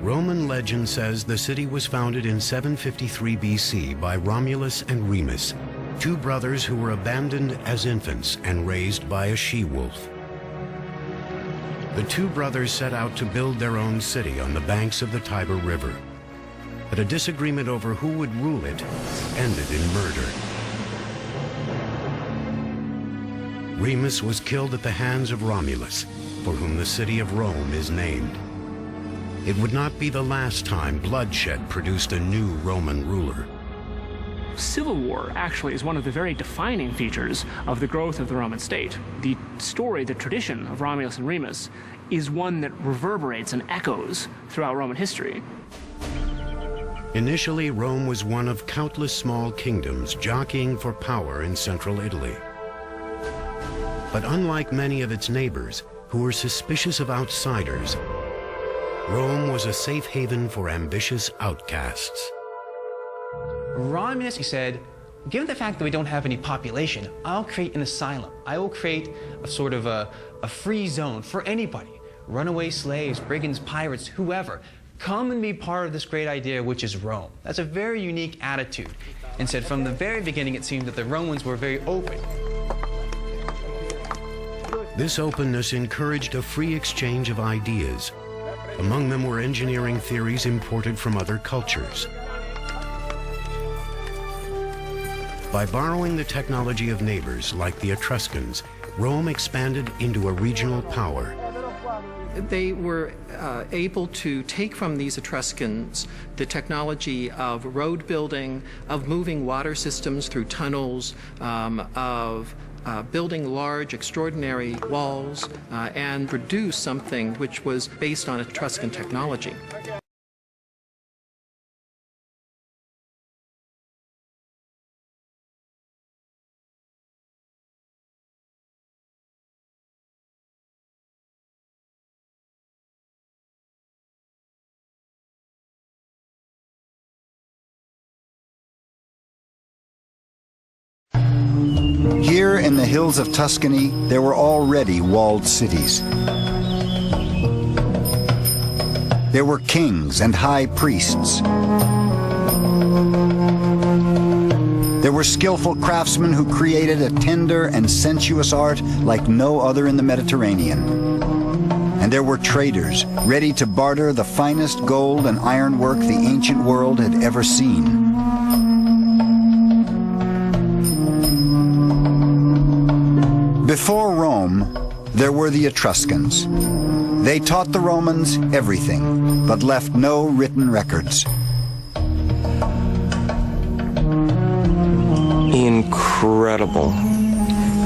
Roman legend says the city was founded in 753 BC by Romulus and Remus, two brothers who were abandoned as infants and raised by a she-wolf. The two brothers set out to build their own city on the banks of the Tiber River, but a disagreement over who would rule it ended in murder. Remus was killed at the hands of Romulus, for whom the city of Rome is named. It would not be the last time bloodshed produced a new Roman ruler. Civil war actually is one of the very defining features of the growth of the Roman state. The story, the tradition of Romulus and Remus is one that reverberates and echoes throughout Roman history. Initially, Rome was one of countless small kingdoms jockeying for power in central Italy. But unlike many of its neighbors, who were suspicious of outsiders, Rome was a safe haven for ambitious outcasts. Romulus, he said, given the fact that we don't have any population, I'll create an asylum. I will create a sort of a free zone for anybody. Runaway slaves, brigands, pirates, whoever. Come and be part of this great idea, which is Rome. That's a very unique attitude. And said from the very beginning, it seemed that the Romans were very open. This openness encouraged a free exchange of ideas. Among them were engineering theories imported from other cultures. By borrowing the technology of neighbors like the Etruscans, Rome expanded into a regional power. They were able to take from these Etruscans the technology of road building, of moving water systems through tunnels, of building large, extraordinary walls, and produce something which was based on Etruscan technology. Here in the hills of Tuscany, there were already walled cities. There were kings and high priests. There were skillful craftsmen who created a tender and sensuous art like no other in the Mediterranean. And there were traders ready to barter the finest gold and ironwork the ancient world had ever seen. Before Rome, there were the Etruscans. They taught the Romans everything, but left no written records. Incredible.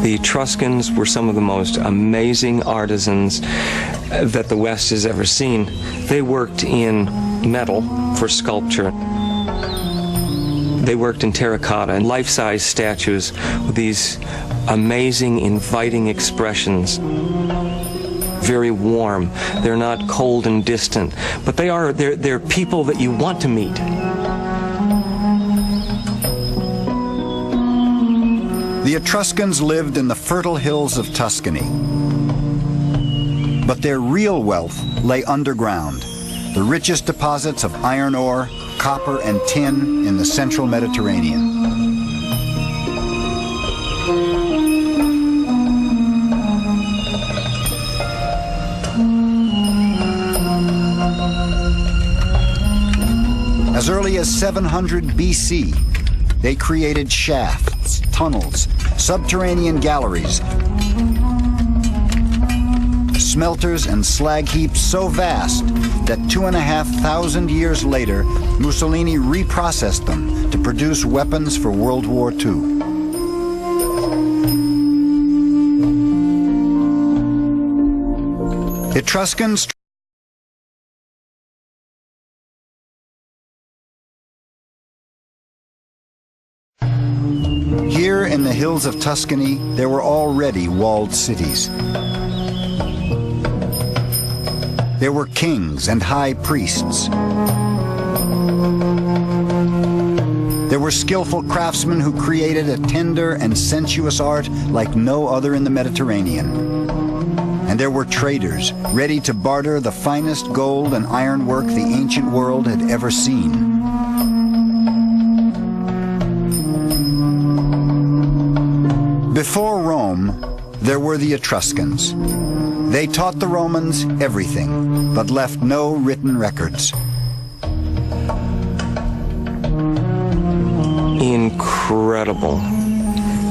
The Etruscans were some of the most amazing artisans that the West has ever seen. They worked in metal for sculpture. They worked in terracotta and life-size statues with these amazing, inviting expressions. Very warm. They're not cold and distant, but they're people that you want to meet. The Etruscans lived in the fertile hills of Tuscany. But their real wealth lay underground, the richest deposits of iron ore, copper, and tin in the central Mediterranean. As early as 700 BC, they created shafts, tunnels, subterranean galleries, smelters, and slag heaps so vast that 2,500 years later, Mussolini reprocessed them to produce weapons for World War II. Etruscans Here in the hills of Tuscany, there were already walled cities. There were kings and high priests. There were skillful craftsmen who created a tender and sensuous art like no other in the Mediterranean. And there were traders ready to barter the finest gold and ironwork the ancient world had ever seen. Before Rome, there were the Etruscans. They taught the Romans everything, but left no written records. Incredible.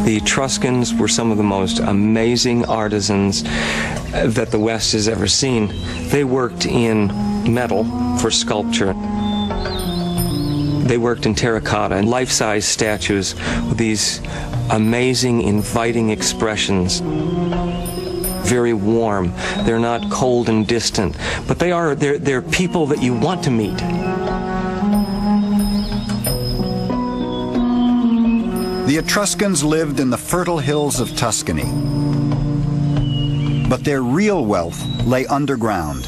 The Etruscans were some of the most amazing artisans that the West has ever seen. They worked in metal for sculpture. They worked in terracotta and life-size statues with these amazing, inviting expressions. Very warm. They're not cold and distant, but they're people that you want to meet. The Etruscans lived in the fertile hills of Tuscany. But their real wealth lay underground,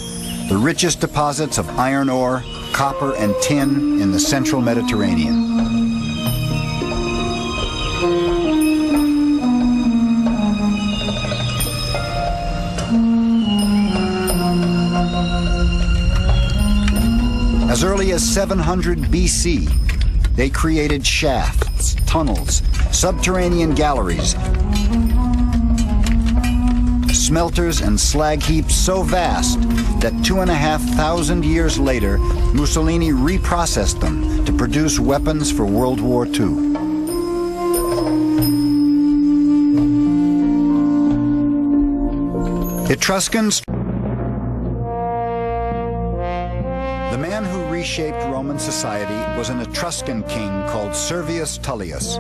the richest deposits of iron ore, copper, and tin in the central Mediterranean. As early as 700 BC, they created shafts, tunnels, subterranean galleries, smelters and slag heaps so vast that 2,500 years later, Mussolini reprocessed them to produce weapons for World War II. Etruscans. The man who reshaped Roman society was an Etruscan king called Servius Tullius.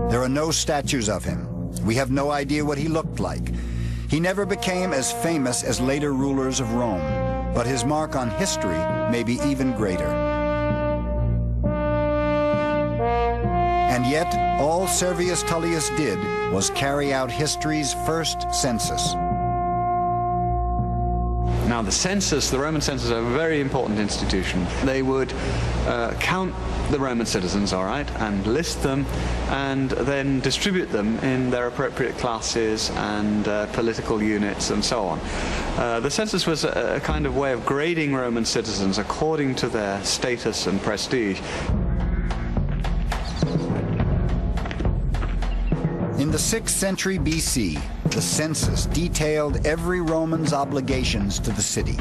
There are no statues of him. We have no idea what he looked like. He never became as famous as later rulers of Rome, but his mark on history may be even greater. And yet, all Servius Tullius did was carry out history's first census. Now the Roman census, are a very important institution. They would count the Roman citizens, all right, and list them, and then distribute them in their appropriate classes and political units and so on. The census was a kind of way of grading Roman citizens according to their status and prestige. In the 6th century BC, the census detailed every Roman's obligations to the city,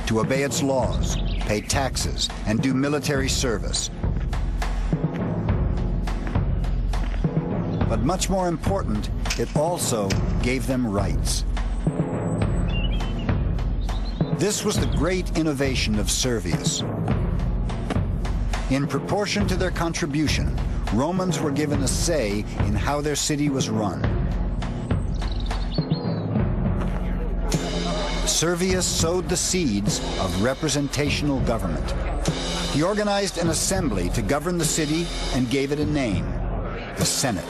to obey its laws, pay taxes, and do military service. But much more important, it also gave them rights. This was the great innovation of Servius. In proportion to their contribution, Romans were given a say in how their city was run. Servius sowed the seeds of representational government. He organized an assembly to govern the city and gave it a name, the Senate.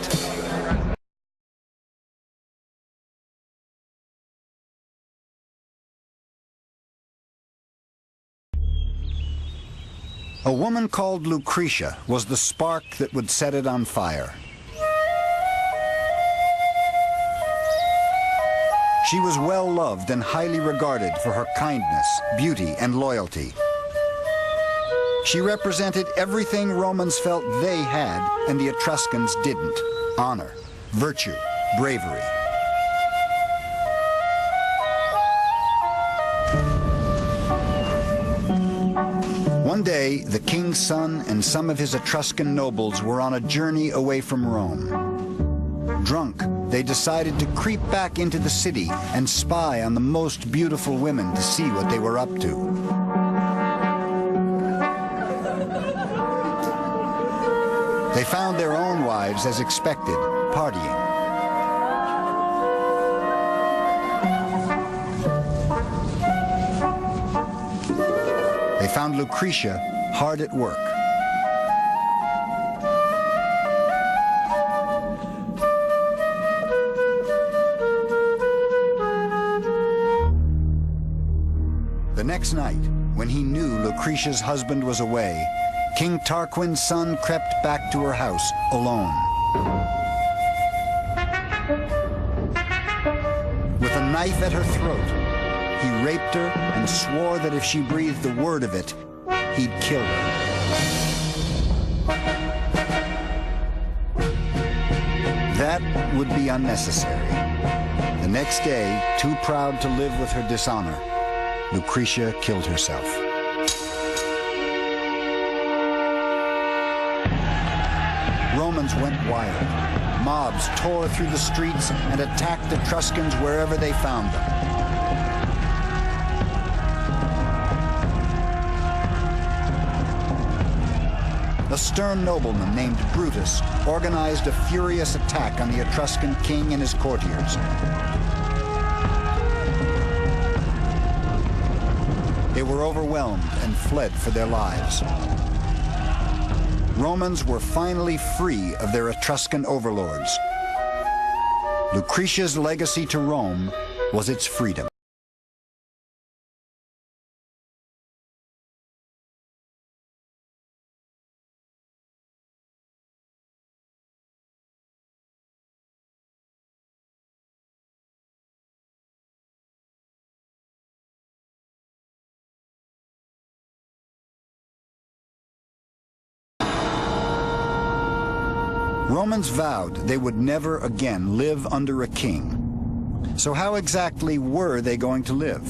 A woman called Lucretia was the spark that would set it on fire. She was well loved and highly regarded for her kindness, beauty, and loyalty. She represented everything Romans felt they had and the Etruscans didn't: honor, virtue, bravery. One day, the king's son and some of his Etruscan nobles were on a journey away from Rome. Drunk, they decided to creep back into the city and spy on the most beautiful women to see what they were up to. They found their own wives, as expected, partying. They found Lucretia hard at work. The next night, when he knew Lucretia's husband was away, King Tarquin's son crept back to her house alone. With a knife at her throat, he raped her and swore that if she breathed a word of it, he'd kill her. That would be unnecessary. The next day, too proud to live with her dishonor, Lucretia killed herself. Romans went wild. Mobs tore through the streets and attacked Etruscans wherever they found them. A stern nobleman named Brutus organized a furious attack on the Etruscan king and his courtiers. They were overwhelmed and fled for their lives. Romans were finally free of their Etruscan overlords. Lucretia's legacy to Rome was its freedom. Romans vowed they would never again live under a king. So how exactly were they going to live?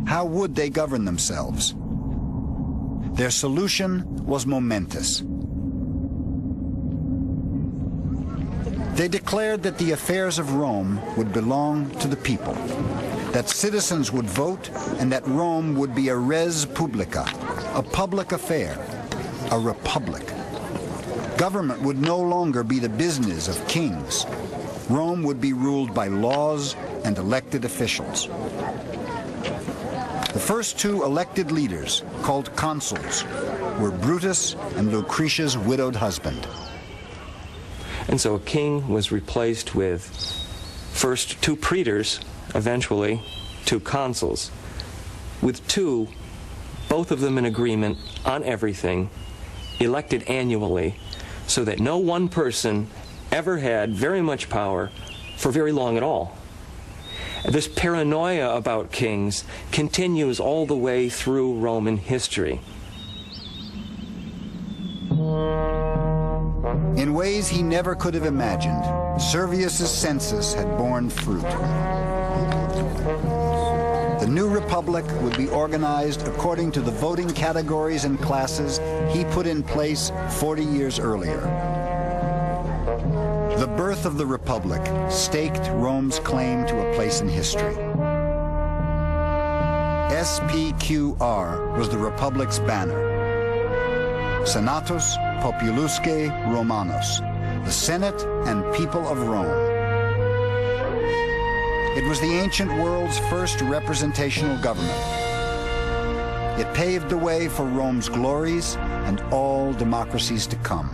How would they govern themselves? Their solution was momentous. They declared that the affairs of Rome would belong to the people, that citizens would vote, and that Rome would be a res publica, a public affair, a republic. Government would no longer be the business of kings. Rome would be ruled by laws and elected officials. The first two elected leaders, called consuls, were Brutus and Lucretia's widowed husband. And so a king was replaced with first two praetors, eventually two consuls, with two, both of them in agreement on everything, elected annually, so that no one person ever had very much power for very long at all. This paranoia about kings continues all the way through Roman history. In ways he never could have imagined, Servius's census had borne fruit. The new republic would be organized according to the voting categories and classes he put in place 40 years earlier. The birth of the republic staked Rome's claim to a place in history. SPQR was the republic's banner. Senatus Populusque Romanus, the Senate and people of Rome. It was the ancient world's first representational government. It paved the way for Rome's glories and all democracies to come.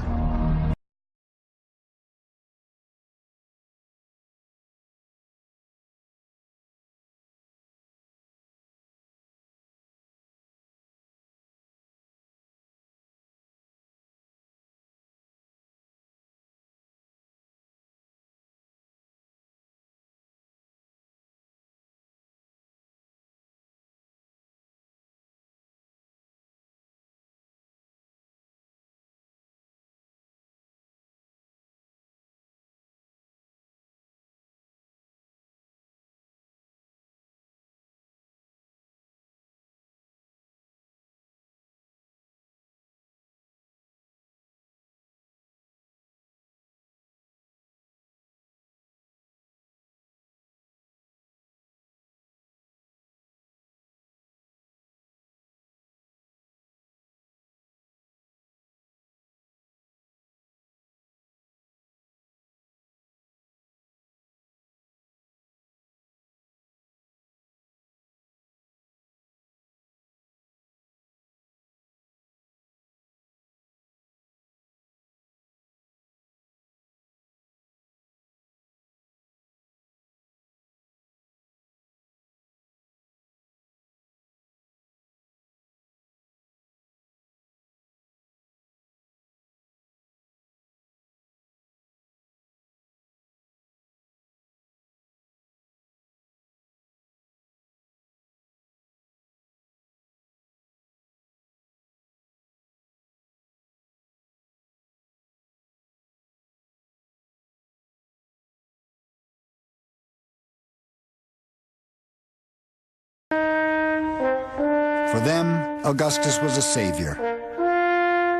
For them, Augustus was a savior.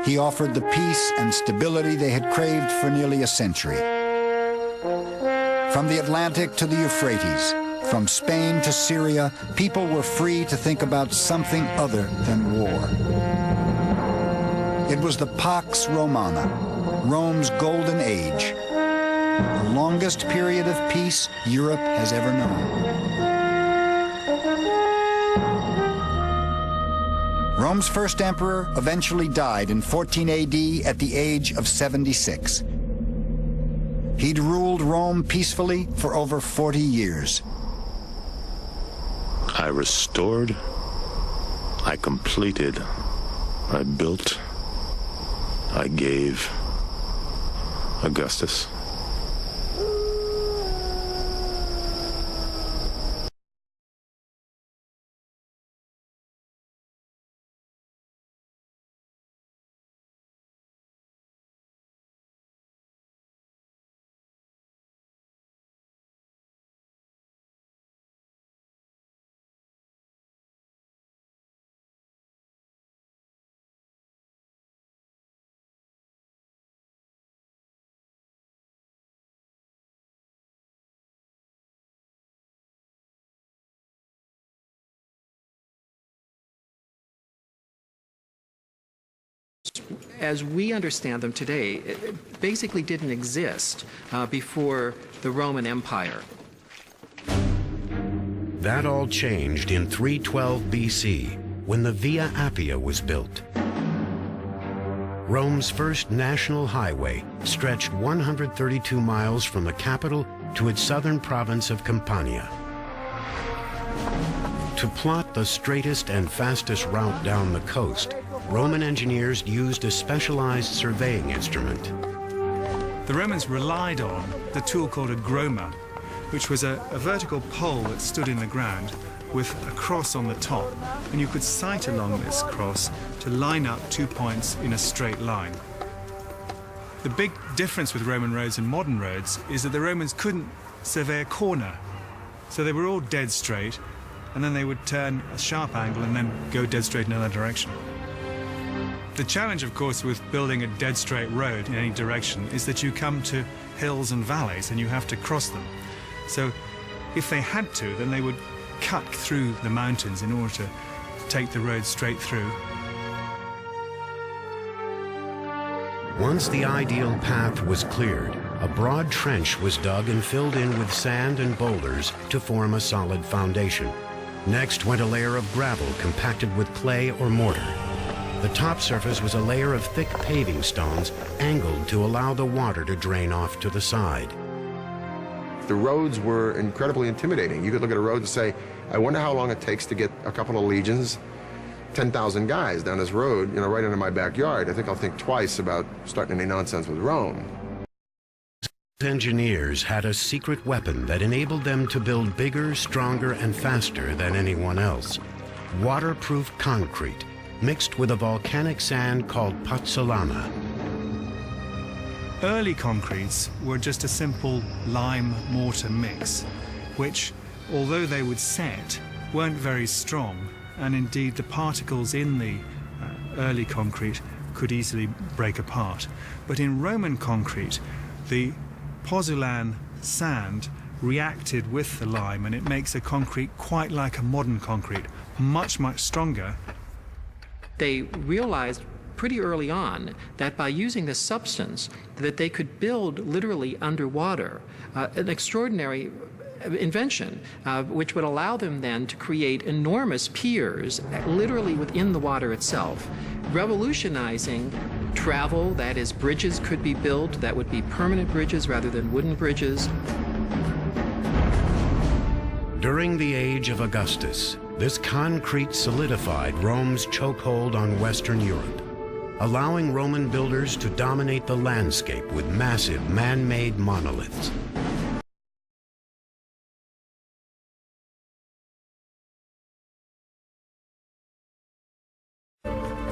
He offered the peace and stability they had craved for nearly a century. From the Atlantic to the Euphrates, from Spain to Syria, people were free to think about something other than war. It was the Pax Romana, Rome's golden age, the longest period of peace Europe has ever known. Rome's first emperor eventually died in 14 AD at the age of 76. He'd ruled Rome peacefully for over 40 years. I restored, I completed, I built, I gave Augustus. As we understand them today, basically didn't exist before the Roman Empire. That all changed in 312 BC, when the Via Appia was built. Rome's first national highway stretched 132 miles from the capital to its southern province of Campania. To plot the straightest and fastest route down the coast, Roman engineers used a specialized surveying instrument. The Romans relied on the tool called a groma, which was a vertical pole that stood in the ground with a cross on the top, and you could sight along this cross to line up 2 points in a straight line. The big difference with Roman roads and modern roads is that the Romans couldn't survey a corner, so they were all dead straight, and then they would turn a sharp angle and then go dead straight in another direction. The challenge, of course, with building a dead straight road in any direction is that you come to hills and valleys and you have to cross them. So if they had to, then they would cut through the mountains in order to take the road straight through. Once the ideal path was cleared, a broad trench was dug and filled in with sand and boulders to form a solid foundation. Next went a layer of gravel compacted with clay or mortar. The top surface was a layer of thick paving stones angled to allow the water to drain off to the side. The roads were incredibly intimidating. You could look at a road and say, I wonder how long it takes to get a couple of legions, 10,000 guys down this road, right into my backyard. I think I'll think twice about starting any nonsense with Rome. Engineers had a secret weapon that enabled them to build bigger, stronger, and faster than anyone else. Waterproof concrete, mixed with a volcanic sand called pozzolana. Early concretes were just a simple lime-mortar mix, which, although they would set, weren't very strong, and indeed the particles in the early concrete could easily break apart. But in Roman concrete, the pozzolan sand reacted with the lime, and it makes a concrete quite like a modern concrete, much, much stronger. They realized pretty early on that by using this substance that they could build literally underwater, an extraordinary invention which would allow them then to create enormous piers literally within the water itself, revolutionizing travel. That is, bridges could be built that would be permanent bridges rather than wooden bridges. During the age of Augustus, this concrete solidified Rome's chokehold on Western Europe, allowing Roman builders to dominate the landscape with massive man-made monoliths.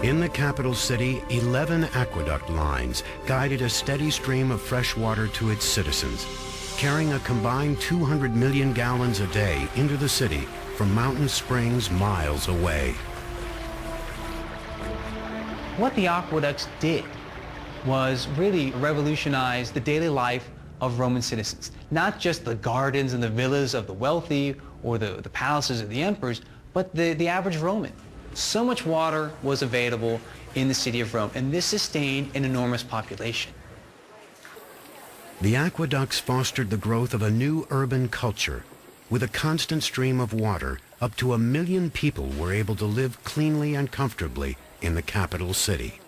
In the capital city, 11 aqueduct lines guided a steady stream of fresh water to its citizens, carrying a combined 200 million gallons a day into the city from mountain springs miles away. What the aqueducts did was really revolutionize the daily life of Roman citizens. Not just the gardens and the villas of the wealthy or the palaces of the emperors, but the average Roman. So much water was available in the city of Rome, and this sustained an enormous population. The aqueducts fostered the growth of a new urban culture. With a constant stream of water, up to 1 million people were able to live cleanly and comfortably in the capital city.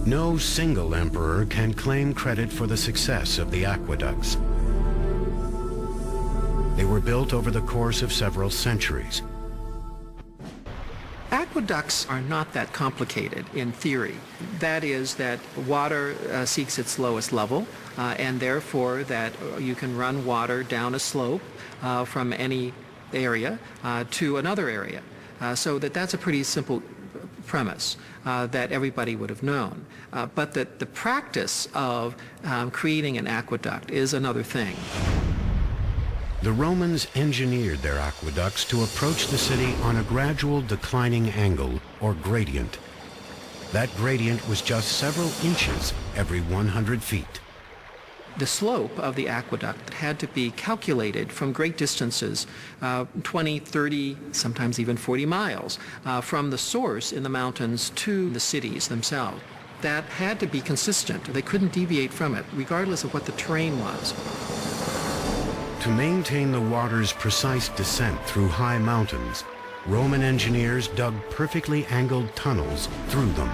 No single emperor can claim credit for the success of the aqueducts. They were built over the course of several centuries. Aqueducts are not that complicated in theory. That is that water seeks its lowest level, and therefore that you can run water down a slope from any area to another area. So that's a pretty simple premise that everybody would have known. But the practice of creating an aqueduct is another thing. The Romans engineered their aqueducts to approach the city on a gradual declining angle, or gradient. That gradient was just several inches every 100 feet. The slope of the aqueduct had to be calculated from great distances, 20, 30, sometimes even 40 miles, from the source in the mountains to the cities themselves. That had to be consistent. They couldn't deviate from it, regardless of what the terrain was. To maintain the water's precise descent through high mountains, Roman engineers dug perfectly angled tunnels through them.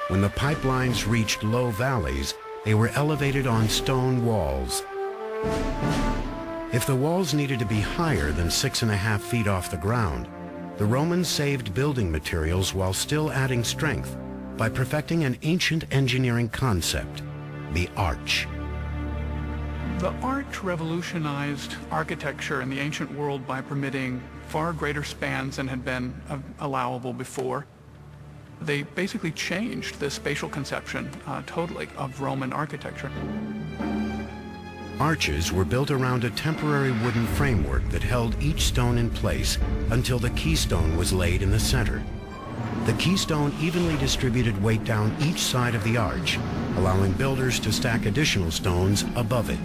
When the pipelines reached low valleys, they were elevated on stone walls. If the walls needed to be higher than 6.5 feet off the ground, the Romans saved building materials while still adding strength by perfecting an ancient engineering concept, the arch. The arch revolutionized architecture in the ancient world by permitting far greater spans than had been allowable before. They basically changed the spatial conception totally of Roman architecture. Arches were built around a temporary wooden framework that held each stone in place until the keystone was laid in the center. The keystone evenly distributed weight down each side of the arch, allowing builders to stack additional stones above it.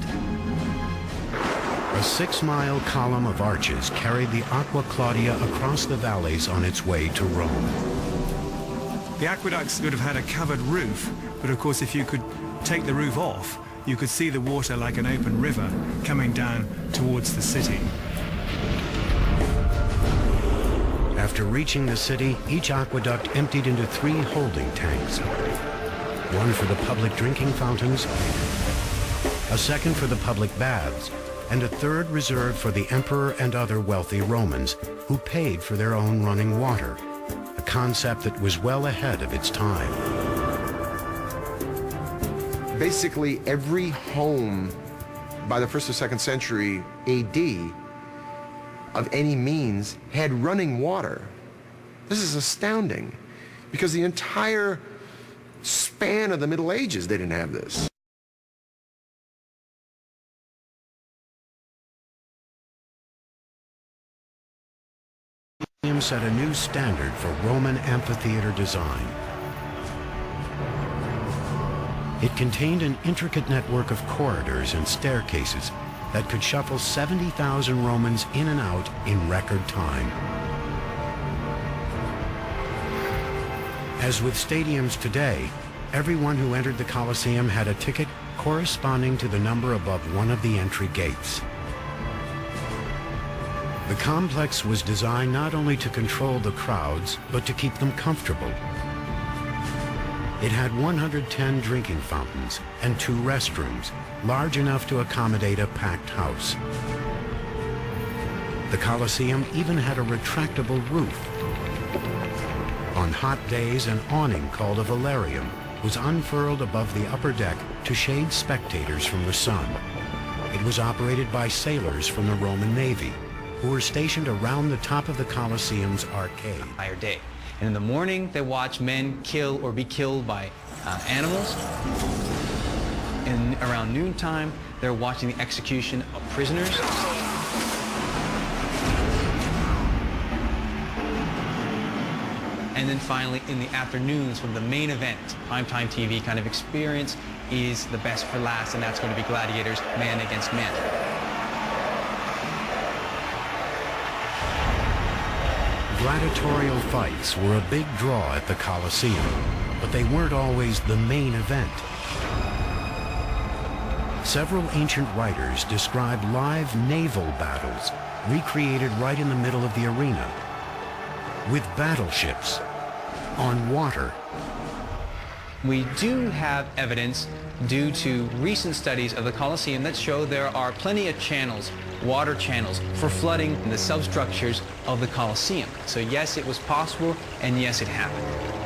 A 6-mile column of arches carried the Aqua Claudia across the valleys on its way to Rome. The aqueducts would have had a covered roof, but of course if you could take the roof off, you could see the water like an open river coming down towards the city. After reaching the city, each aqueduct emptied into 3 holding tanks. One for the public drinking fountains, a second for the public baths, and a third reserved for the emperor and other wealthy Romans who paid for their own running water, a concept that was well ahead of its time. Basically, every home by the 1st or 2nd century AD of any means had running water. This is astounding, because the entire span of the Middle Ages, they didn't have this. Set a new standard for Roman amphitheater design. It contained an intricate network of corridors and staircases that could shuffle 70,000 Romans in and out in record time. As with stadiums today, everyone who entered the Colosseum had a ticket corresponding to the number above one of the entry gates. The complex was designed not only to control the crowds, but to keep them comfortable. It had 110 drinking fountains and 2 restrooms, large enough to accommodate a packed house. The Colosseum even had a retractable roof. On hot days, an awning called a velarium was unfurled above the upper deck to shade spectators from the sun. It was operated by sailors from the Roman Navy, who were stationed around the top of the Colosseum's arcade. Entire day. And in the morning, they watch men kill or be killed by animals. And around noontime, they're watching the execution of prisoners. And then finally, in the afternoons, from the main event, primetime TV kind of experience is the best for last, and that's going to be gladiators, man against man. Gladiatorial fights were a big draw at the Colosseum, but they weren't always the main event. Several ancient writers describe live naval battles recreated right in the middle of the arena, with battleships on water. We do have evidence due to recent studies of the Colosseum that show there are plenty of channels, water channels, for flooding the substructures of the Colosseum. So yes, it was possible, and yes, it happened.